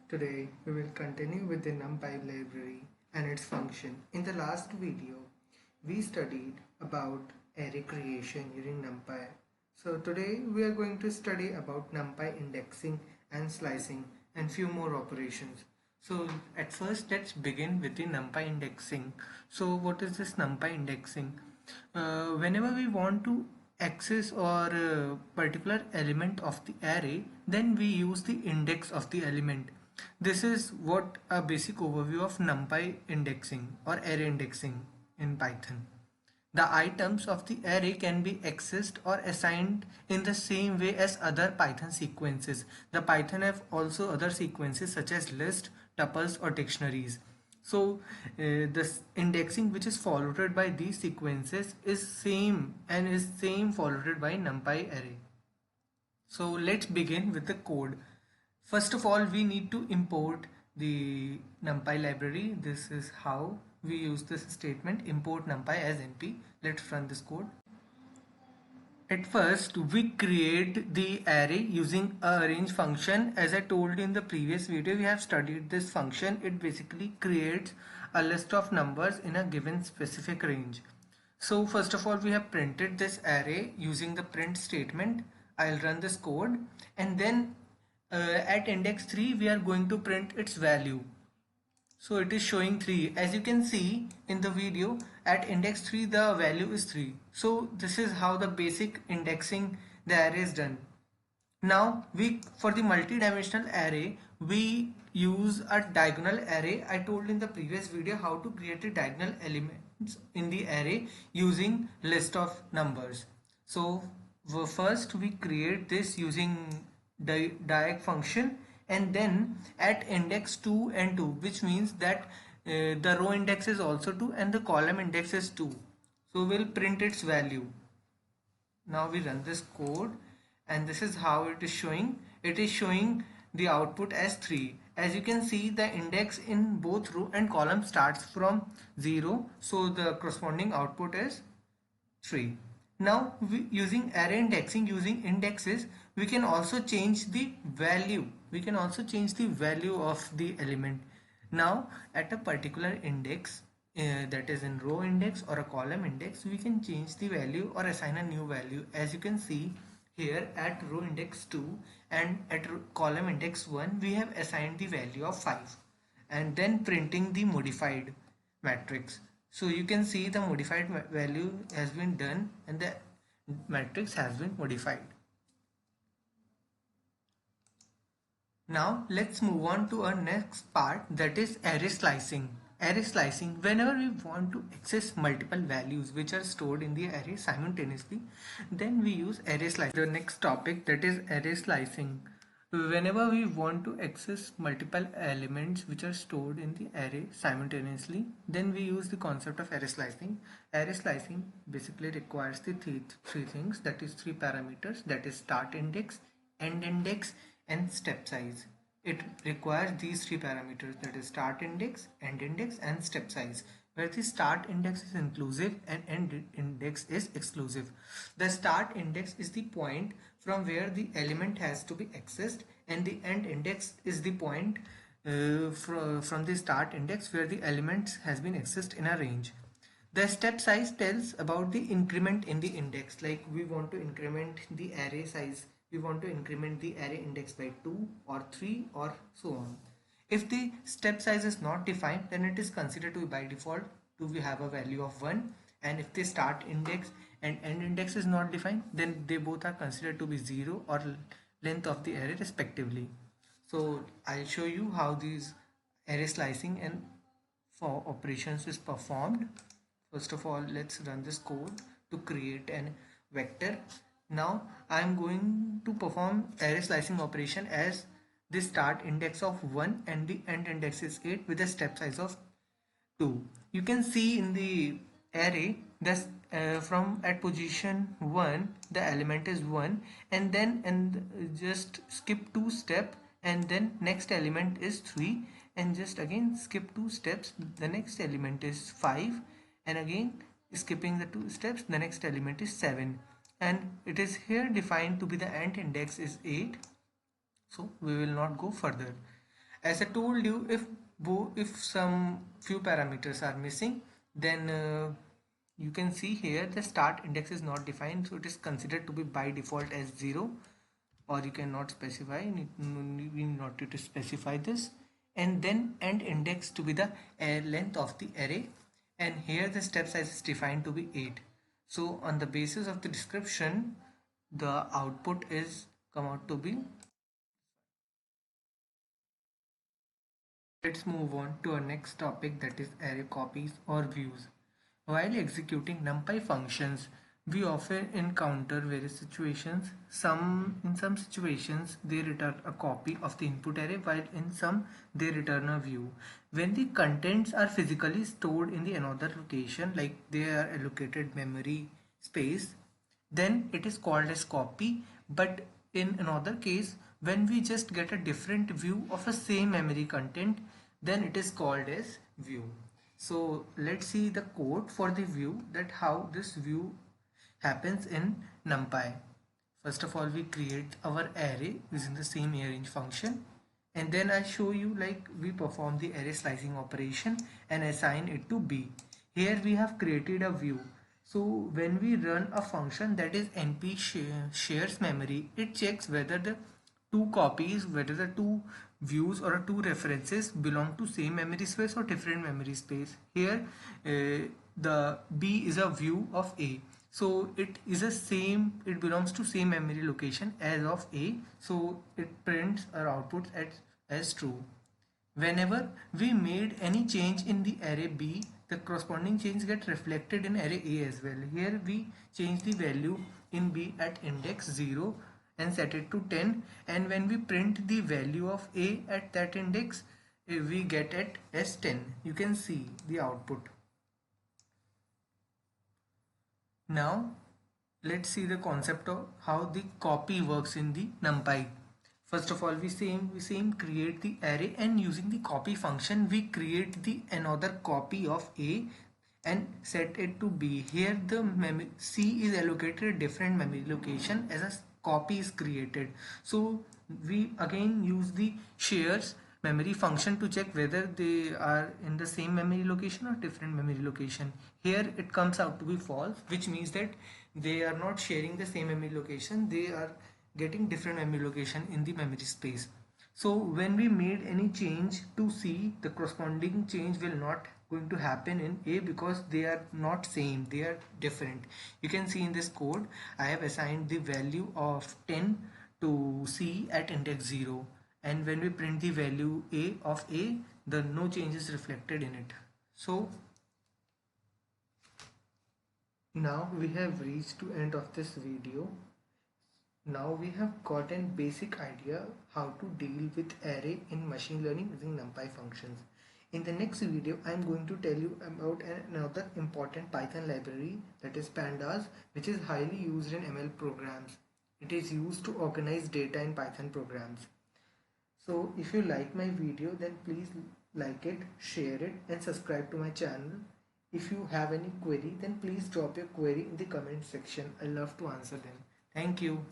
Today we will continue with the NumPy library and its function. In the last video, we studied about array creation using NumPy. So today we are going to study about NumPy indexing and slicing and few more operations. So at first let's begin with the NumPy indexing. So what is this NumPy indexing? Whenever we want to access or particular element of the array, then we use the index of the element. This is what a basic overview of NumPy indexing or array indexing in Python. The items of the array can be accessed or assigned in the same way as other Python sequences. The Python have also other sequences such as list, tuples or dictionaries. So this indexing which is followed by these sequences is same followed by NumPy array. So let's begin with the code. First of all, we need to import the NumPy library. This is how we use this statement, import NumPy as np. Let's run this code. At first, we create the array using a arrange function. As I told in the previous video, we have studied this function. It basically creates a list of numbers in a given specific range. So first of all, we have printed this array using the print statement. I'll run this code, and then at index 3 we are going to print its value. So it is showing 3. As you can see in the video, at index 3 the value is 3. So this is how the basic indexing the array is done. Now for the multi-dimensional array we use a diagonal array. I told in the previous video how to create a diagonal elements in the array using list of numbers. So first we create this using diag function, and then at index 2 and 2, which means that the row index is also 2 and the column index is 2. So we'll print its value. Now we run this code, and this is how it is showing. It is showing the output as 3. As you can see, the index in both row and column starts from 0, so the corresponding output is 3. Now using array indexing, using indexes, we can also change the value. We can also change the value of the element. Now at a particular index, that is in row index or a column index, we can change the value or assign a new value. As you can see here, at row index 2 and at column index 1, we have assigned the value of 5 and then printing the modified matrix. So you can see the modified value has been done and the matrix has been modified. Now let's move on to our next part, that is array slicing. Array slicing, whenever we want to access multiple values which are stored in the array simultaneously, then we use array slicing. The next topic, that is array slicing. Whenever we want to access multiple elements which are stored in the array simultaneously, then we use the concept of array slicing. Array slicing basically requires the three things, that is 3 parameters, that is start index, end index and step size. It requires these 3 parameters, that is start index, end index and step size, where the start index is inclusive and end index is exclusive. The start index is the point from where the element has to be accessed, and the end index is the point from the start index where the element has been accessed in a range. The step size tells about the increment in the index, like we want to increment the array size, we want to increment the array index by 2 or 3 or so on. If the step size is not defined, then it is considered to be by default to have a value of 1, and if the start index and end index is not defined, then they both are considered to be 0 or length of the array respectively. So I'll show you how these array slicing and for operations is performed. First of all, let's run this code to create an vector. Now I am going to perform array slicing operation as the start index of 1 and the end index is 8 with a step size of 2. You can see in the array this from at position 1 the element is 1, and then just skip 2 step, and then next element is 3, and just again skip 2 steps, the next element is 5, and again skipping the 2 steps, the next element is 7, and it is here defined to be the end index is 8. So we will not go further. As I told you, if some few parameters are missing, then you can see here the start index is not defined, so it is considered to be by default as 0, or you cannot specify. We need not to specify this. And then end index to be the length of the array, and here the step size is defined to be 8. So on the basis of the description, the output is come out to be. Let's move on to our next topic, that is array copies or views. While executing NumPy functions, we often encounter various situations. In some situations, they return a copy of the input array, while in some they return a view. When the contents are physically stored in the another location, like they are allocated memory space, then it is called as copy. But in another case, when we just get a different view of a same memory content, then it is called as view. So let's see the code for the view, that how this view happens in NumPy. First of all, we create our array using the same arrange function, and then I show you like we perform the array slicing operation and assign it to B. Here we have created a view. So when we run a function, that is np shares memory, it checks whether the two copies, whether the two views or two references belong to same memory space or different memory space. Here the B is a view of A, so it belongs to same memory location as of A, so it prints our output as true. Whenever we made any change in the array B, the corresponding change gets reflected in array A as well. Here we change the value in B at index 0 and set it to 10, and when we print the value of A at that index, we get it as 10. You can see the output. Now let's see the concept of how the copy works in the NumPy. First of all, we create the array, and using the copy function we create the another copy of A and set it to B. Here the C is allocated a different memory location as a copy is created. So we again use the shares memory function to check whether they are in the same memory location or different memory location. Here it comes out to be false, which means that they are not sharing the same memory location, they are getting different memory location in the memory space. So when we made any change to C, the corresponding change will not going to happen in A because they are not same, they are different. You can see in this code I have assigned the value of 10 to C at index 0, and when we print the value A of A, the no change is reflected in it. So now we have reached to end of this video. Now we have gotten basic idea how to deal with array in machine learning using NumPy functions. In the next video, I am going to tell you about another important Python library, that is Pandas, which is highly used in ML programs. It is used to organize data in Python programs. So if you like my video, then please like it, share it, and subscribe to my channel. If you have any query, then please drop your query in the comment section. I love to answer them. Thank you.